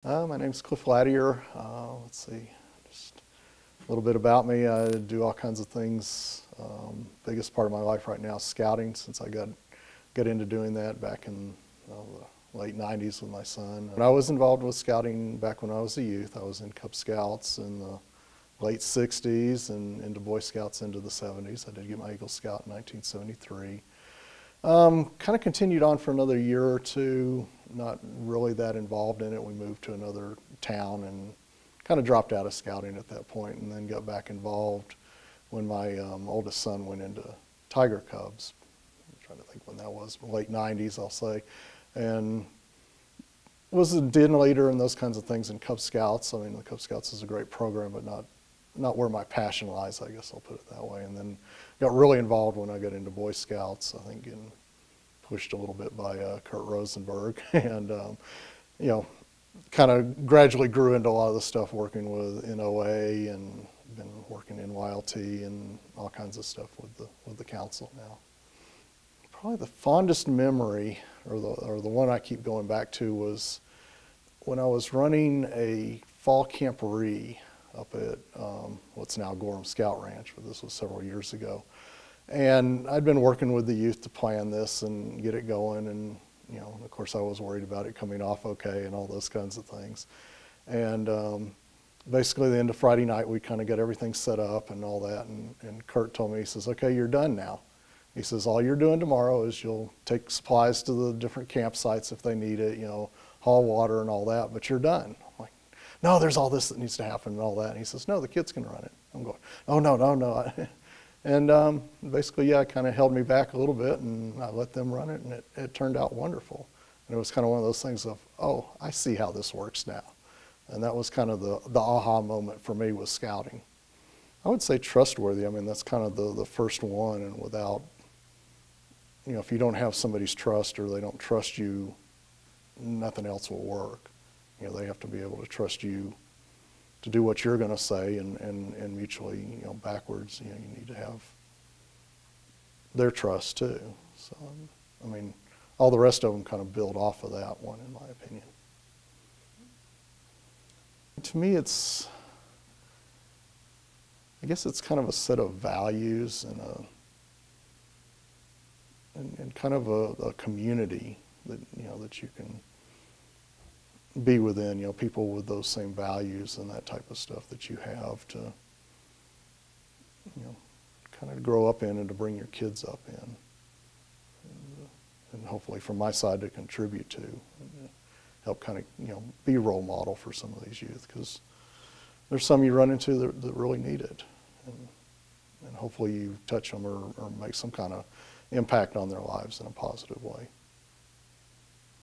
My name's Cliff Lattier. Let's see, just a little bit about me. I do all kinds of things. Biggest part of my life right now is scouting, since I got into doing that back in the late 90s with my son. And I was involved with scouting back when I was a youth. I was in Cub Scouts in the late 60s and into Boy Scouts into the 70s. I did get my Eagle Scout in 1973. Kind of continued on for another year or two, not really that involved in it. We moved to another town and kind of dropped out of scouting at that point, and then got back involved when my oldest son went into Tiger Cubs. I'm trying to think when that was, late 90s I'll say, and was a den leader and those kinds of things in Cub Scouts. I mean, the Cub Scouts is a great program, but not where my passion lies, I guess I'll put it that way. And then got really involved when I got into Boy Scouts, I think getting pushed a little bit by Kurt Rosenberg, and you know, kind of gradually grew into a lot of the stuff working with NOA, and been working in YLT and all kinds of stuff with the council now. Probably the fondest memory, or the one I keep going back to, was when I was running a fall camporee up at what's now Gorham Scout Ranch, but this was several years ago. And I'd been working with the youth to plan this and get it going, and you know, of course I was worried about it coming off okay and all those kinds of things. And basically the end of Friday night we kind of got everything set up and all that, and Kurt told me, he says, okay, you're done now. He says, all you're doing tomorrow is you'll take supplies to the different campsites if they need it, you know, haul water and all that, but you're done. I'm like, no, there's all this that needs to happen and all that. And he says, no, the kids can run it. I'm going, oh, no. And basically, yeah, it kind of held me back a little bit, and I let them run it, and it turned out wonderful. And it was kind of one of those things of, oh, I see how this works now. And that was kind of the aha moment for me with scouting. I would say trustworthy. I mean, that's kind of the first one, and without, you know, if you don't have somebody's trust or they don't trust you, nothing else will work. You know, they have to be able to trust you to do what you're going to say, and mutually, you know, backwards, you know, you need to have their trust too. So, I mean, all the rest of them kind of build off of that one, in my opinion. To me, I guess it's kind of a set of values and kind of a community that, you know, that you can be within, you know, people with those same values and that type of stuff that you have to, you know, kind of grow up in and to bring your kids up in, and hopefully from my side to contribute to, and help kind of, you know, be a role model for some of these youth, because there's some you run into that really need it, and hopefully you touch them or make some kind of impact on their lives in a positive way.